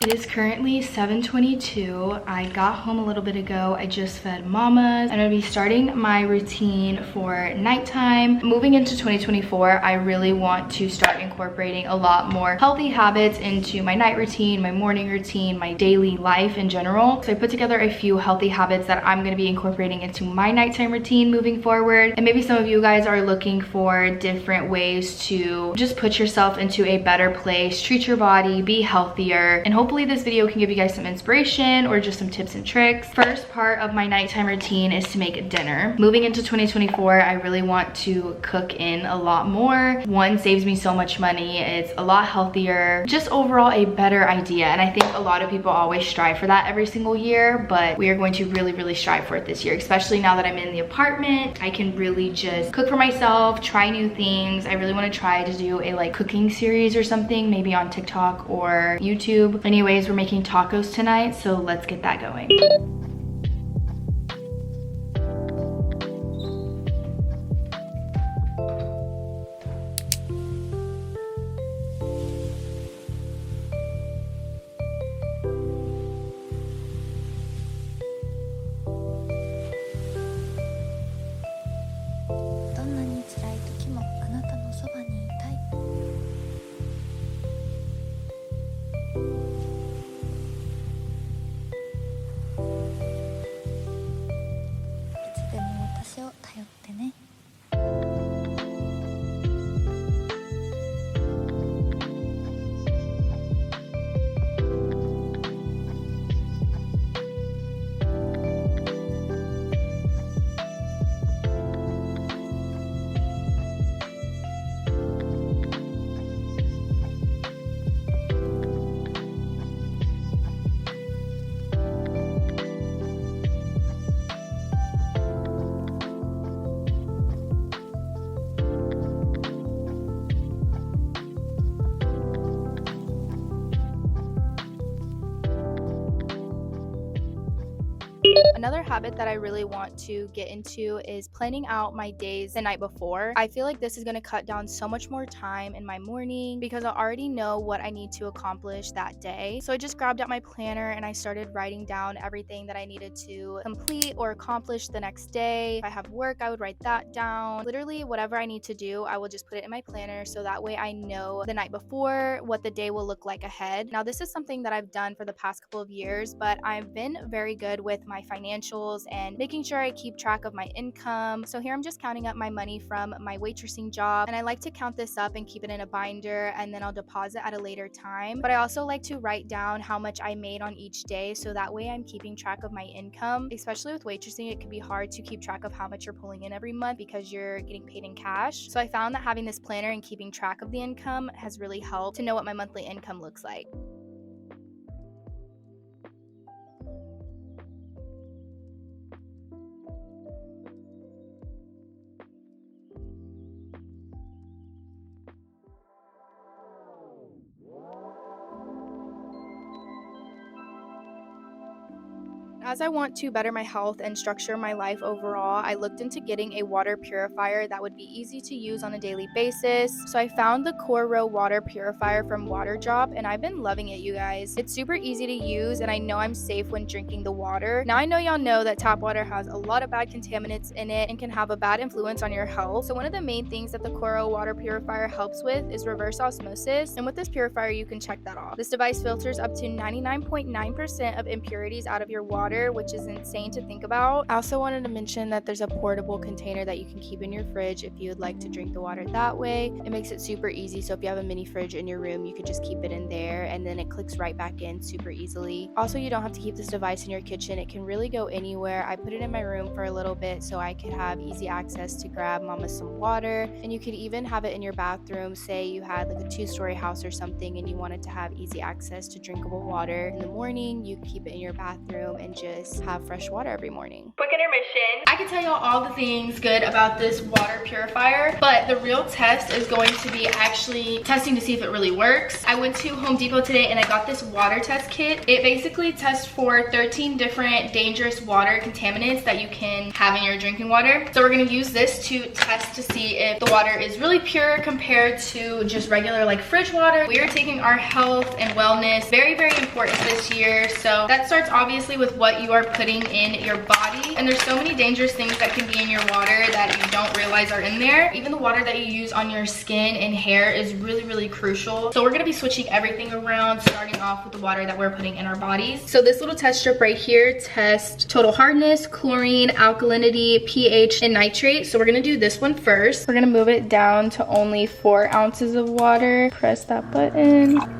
It is currently 7:22. I got home a little bit ago. I just fed mamas. I'm gonna be starting my routine for nighttime. Moving into 2024, I really want to start incorporating a lot more healthy habits into my night routine, my morning routine, my daily life in general. So I put together a few healthy habits that I'm gonna be incorporating into my nighttime routine moving forward. And maybe some of you guys are looking for different ways to just put yourself into a better place, treat your body, be healthier, and hopefully this video can give you guys some inspiration or just some tips and tricks. First part of my nighttime routine is to make dinner. Moving into 2024, I really want to cook in a lot more. One, saves me so much money. It's a lot healthier. Just overall a better idea. And I think a lot of people always strive for that every single year, but we are going to really strive for it this year, especially now that I'm in the apartment. I can really just cook for myself, try new things. I really want to try to do a cooking series or something, maybe on TikTok or YouTube. Anyways, we're making tacos tonight, so let's get that going. Another habit that I really want to get into is planning out my days the night before. I feel like this is going to cut down so much more time in my morning because I already know what I need to accomplish that day. So I just grabbed out my planner and I started writing down everything that I needed to complete or accomplish the next day. If I have work, I would write that down. Literally whatever I need to do, I will just put it in my planner so that way I know the night before what the day will look like ahead. Now, this is something that I've done for the past couple of years, but I've been very good with my financials and making sure I keep track of my income. So here I'm just counting up my money from my waitressing job, and I like to count this up and keep it in a binder, and then I'll deposit at a later time. But I also like to write down how much I made on each day, so that way I'm keeping track of my income. Especially with waitressing, it can be hard to keep track of how much you're pulling in every month because you're getting paid in cash. So I found that having this planner and keeping track of the income has really helped to know what my monthly income looks like. As I want to better my health and structure my life overall, I looked into getting a water purifier that would be easy to use on a daily basis. So I found the Coro water purifier from Water Drop, and I've been loving it, you guys. It's super easy to use, and I know I'm safe when drinking the water. Now, I know y'all know that tap water has a lot of bad contaminants in it and can have a bad influence on your health. So one of the main things that the Coro water purifier helps with is reverse osmosis, and with this purifier, you can check that off. This device filters up to 99.9% of impurities out of your water, which is insane to think about. I also wanted to mention that there's a portable container that you can keep in your fridge if you would like to drink the water that way. It makes it super easy, so if you have a mini fridge in your room, you could just keep it in there and then it clicks right back in super easily. Also, you don't have to keep this device in your kitchen. It can really go anywhere. I put it in my room for a little bit so I could have easy access to grab mama some water, and you could even have it in your bathroom. Say you had like a 2-story house or something and you wanted to have easy access to drinkable water in the morning, you keep it in your bathroom and just just have fresh water every morning. Quick intermission. I can tell y'all all the things good about this water purifier, but the real test is going to be actually testing to see if it really works. I went to Home Depot today and I got this water test kit. It basically tests for 13 different dangerous water contaminants that you can have in your drinking water. So we're gonna use this to test to see if the water is really pure compared to just regular like fridge water. We are taking our health and wellness very, very important this year. So that starts obviously with what you are putting in your body. And there's so many dangerous things that can be in your water that you don't realize are in there. Even the water that you use on your skin and hair is really, really crucial. So we're gonna be switching everything around, starting off with the water that we're putting in our bodies. So this little test strip right here tests total hardness, chlorine, alkalinity, pH, and nitrate. So we're gonna do this one first. We're gonna move it down to only 4 ounces of water. Press that button.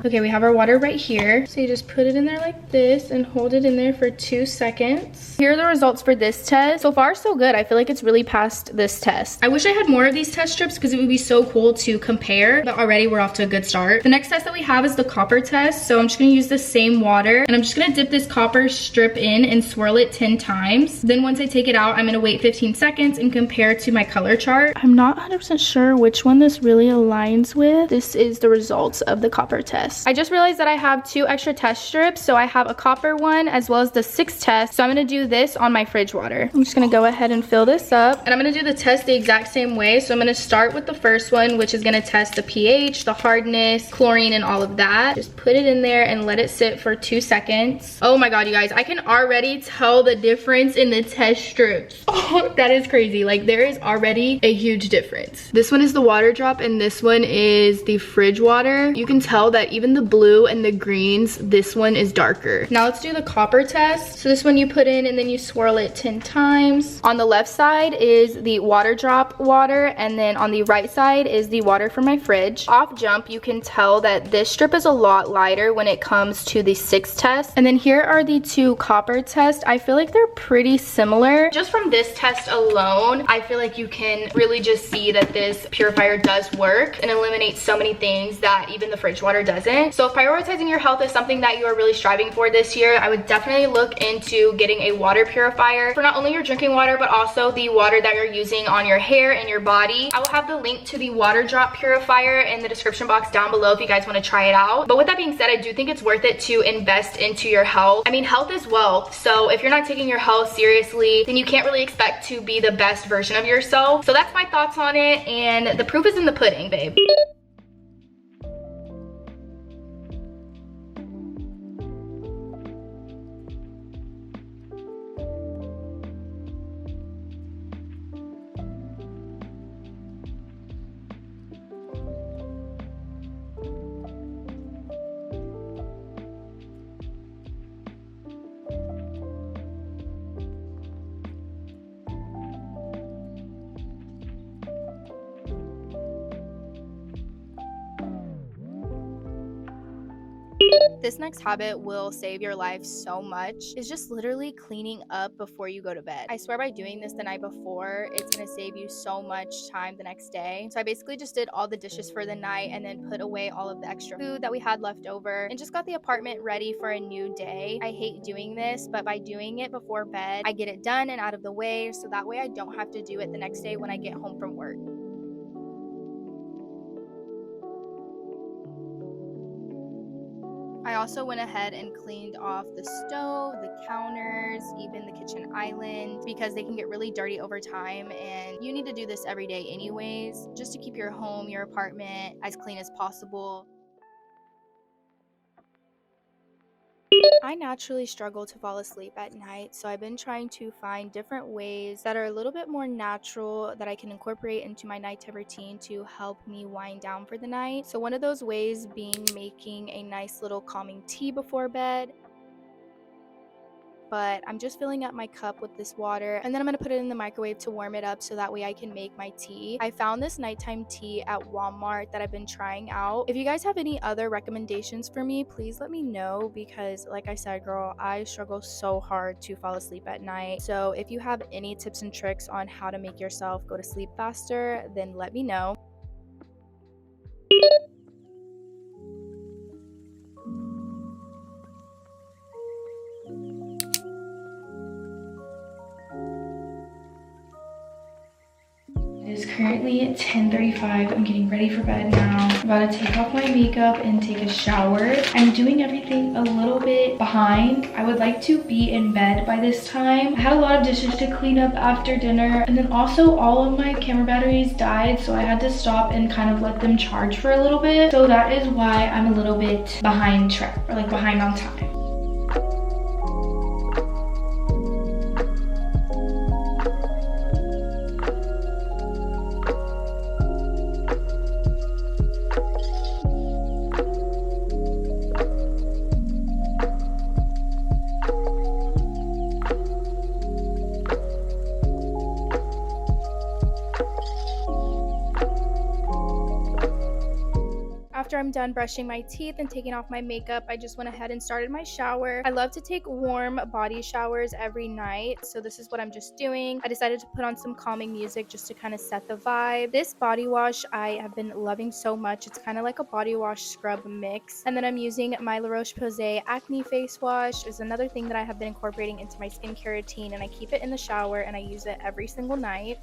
Okay, we have our water right here. So you just put it in there like this and hold it in there for 2 seconds. Here are the results for this test. So far, so good. I feel like it's really passed this test. I wish I had more of these test strips because it would be so cool to compare, but already we're off to a good start. The next test that we have is the copper test. So I'm just gonna use the same water and I'm just gonna dip this copper strip in and swirl it 10 times. Then once I take it out, I'm gonna wait 15 seconds and compare to my color chart. I'm not 100% sure which one this really aligns with. This is the results of the copper test. I just realized that I have 2 extra test strips. So I have a copper one as well as the 6 test. So I'm gonna do this on my fridge water. I'm just gonna go ahead and fill this up. And I'm gonna do the test the exact same way. So I'm gonna start with the first one, which is gonna test the pH, the hardness, chlorine, and all of that. Just put it in there and let it sit for 2 seconds. Oh my God, you guys, I can already tell the difference in the test strips. Oh, that is crazy. Like there is already a huge difference. This one is the water drop and this one is the fridge water. You can tell that even the blue and the greens, this one is darker. Now let's do the copper test. So this one you put in and then you swirl it 10 times. On the left side is the water drop water and then on the right side is the water from my fridge. Off jump, you can tell that this strip is a lot lighter when it comes to the 6 test. And then here are the 2 copper tests. I feel like they're pretty similar. Just from this test alone, I feel like you can really just see that this purifier does work and eliminates so many things that even the fridge water doesn't. So if prioritizing your health is something that you are really striving for this year, I would definitely look into getting a water purifier for not only your drinking water, but also the water that you're using on your hair and your body. I will have the link to the water drop purifier in the description box down below if you guys want to try it out. But with that being said, I do think it's worth it to invest into your health. I mean, health is wealth. So if you're not taking your health seriously, then you can't really expect to be the best version of yourself. So that's my thoughts on it. And the proof is in the pudding, babe. This next habit will save your life so much. It's just literally cleaning up before you go to bed. I swear by doing this the night before, it's gonna save you so much time the next day. So I basically just did all the dishes for the night and then put away all of the extra food that we had left over and just got the apartment ready for a new day. I hate doing this, but by doing it before bed, I get it done and out of the way so that way I don't have to do it the next day when I get home from work. I also went ahead and cleaned off the stove, the counters, even the kitchen island because they can get really dirty over time and you need to do this every day anyways, just to keep your home, your apartment as clean as possible. I naturally struggle to fall asleep at night, so I've been trying to find different ways that are a little bit more natural that I can incorporate into my nighttime routine to help me wind down for the night. So one of those ways being making a nice little calming tea before bed. But I'm just filling up my cup with this water and then I'm gonna put it in the microwave to warm it up so that way I can make my tea. I found this nighttime tea at Walmart that I've been trying out. If you guys have any other recommendations for me, please let me know because like I said, girl, I struggle so hard to fall asleep at night. So if you have any tips and tricks on how to make yourself go to sleep faster, then let me know. currently 10:35. I'm getting ready for bed now. I'm about to take off my makeup and take a shower. I'm doing everything a little bit behind. I would like to be in bed by this time. I had a lot of dishes to clean up after dinner, and then also all of my camera batteries died, so I had to stop and kind of let them charge for a little bit. So that is why I'm a little bit behind track, or like behind on time. After I'm done brushing my teeth and taking off my makeup, I just went ahead and started my shower. I love to take warm body showers every night, so this is what I'm just doing. I decided to put on some calming music just to kind of set the vibe. This body wash I have been loving so much. It's kind of like a body wash scrub mix. And then I'm using my La Roche-Posay acne face wash. Is another thing that I have been incorporating into my skincare routine, and I keep it in the shower and I use it every single night.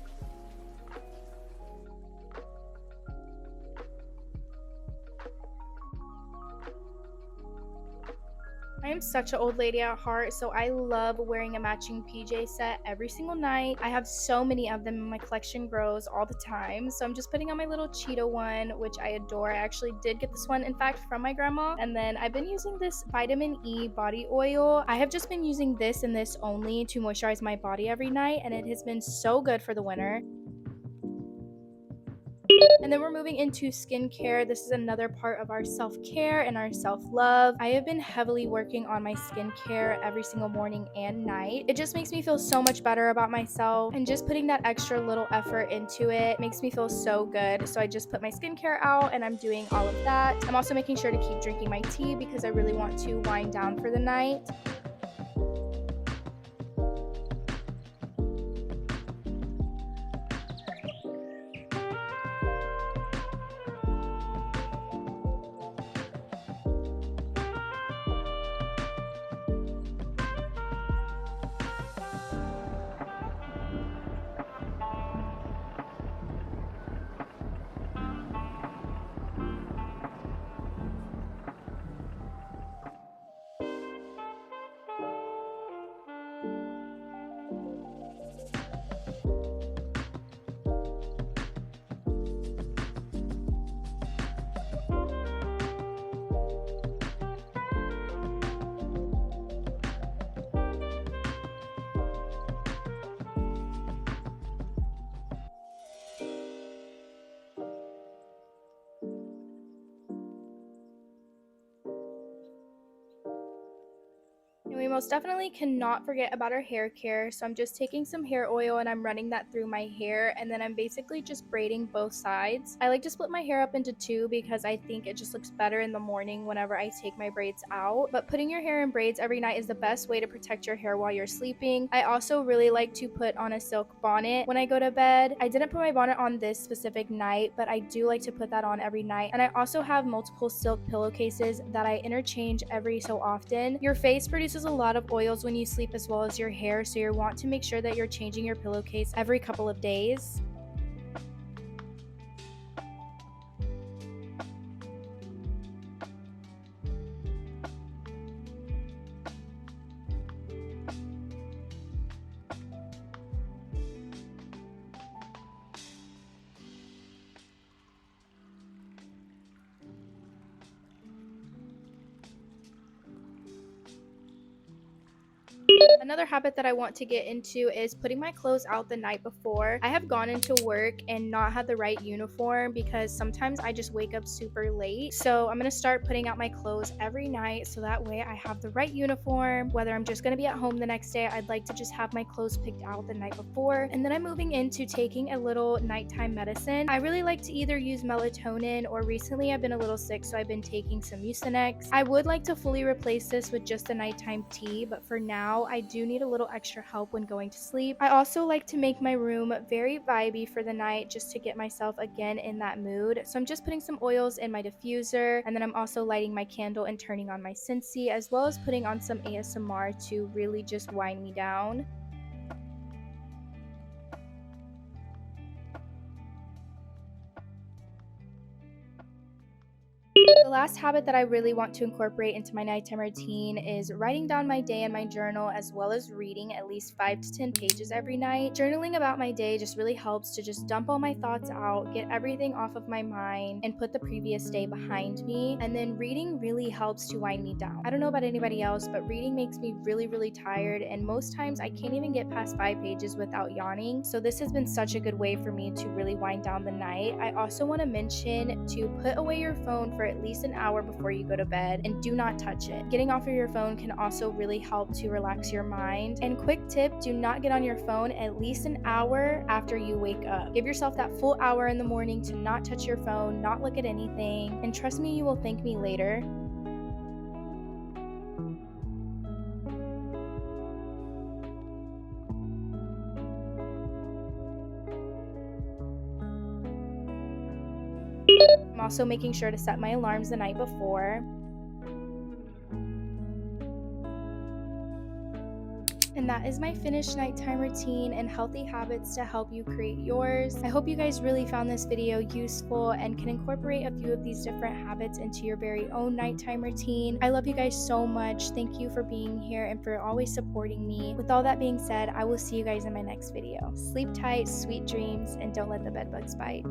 I am such an old lady at heart, so I love wearing a matching PJ set every single night. I have so many of them, and my collection grows all the time. So I'm just putting on my little cheetah one, which I adore. I actually did get this one, in fact, from my grandma. And then I've been using this vitamin E body oil. I have just been using this and this only to moisturize my body every night, and it has been so good for the winter. And then we're moving into skincare. This is another part of our self-care and our self-love. I have been heavily working on my skincare every single morning and night. It just makes me feel so much better about myself, and just putting that extra little effort into it makes me feel so good. So I just put my skincare out and I'm doing all of that. I'm also making sure to keep drinking my tea because I really want to wind down for the night. And we most definitely cannot forget about our hair care. So I'm just taking some hair oil and I'm running that through my hair, and then I'm basically just braiding both sides. I like to split my hair up into two because I think it just looks better in the morning whenever I take my braids out. But putting your hair in braids every night is the best way to protect your hair while you're sleeping. I also really like to put on a silk bonnet when I go to bed. I didn't put my bonnet on this specific night, but I do like to put that on every night. And I also have multiple silk pillowcases that I interchange every so often. Your face produces a lot of oils when you sleep as well as your hair, so you want to make sure that you're changing your pillowcase every couple of days. Another habit that I want to get into is putting my clothes out the night before. I have gone into work and not had the right uniform because sometimes I just wake up super late. So I'm going to start putting out my clothes every night so that way I have the right uniform. Whether I'm just going to be at home the next day, I'd like to just have my clothes picked out the night before. And then I'm moving into taking a little nighttime medicine. I really like to either use melatonin, or recently I've been a little sick, so I've been taking some Mucinex. I would like to fully replace this with just a nighttime tea, but for now I do need a little extra help when going to sleep. I also like to make my room very vibey for the night just to get myself again in that mood. So I'm just putting some oils in my diffuser, and then I'm also lighting my candle and turning on my Scentsy, as well as putting on some ASMR to really just wind me down. The last habit that I really want to incorporate into my nighttime routine is writing down my day in my journal, as well as reading at least 5 to 10 pages every night. Journaling about my day just really helps to just dump all my thoughts out, get everything off of my mind, and put the previous day behind me. And then reading really helps to wind me down. I don't know about anybody else, but reading makes me really tired, and most times I can't even get past 5 pages without yawning. So this has been such a good way for me to really wind down the night. I also want to mention to put away your phone for at least an hour before you go to bed, and do not touch it. Getting off of your phone can also really help to relax your mind. And quick tip, do not get on your phone at least an hour after you wake up. Give yourself that full hour in the morning to not touch your phone, not look at anything, and trust me, you will thank me later. I'm also making sure to set my alarms the night before. And that is my finished nighttime routine and healthy habits to help you create yours. I hope you guys really found this video useful and can incorporate a few of these different habits into your very own nighttime routine. I love you guys so much. Thank you for being here and for always supporting me. With all that being said, I will see you guys in my next video. Sleep tight, sweet dreams, and don't let the bedbugs bite.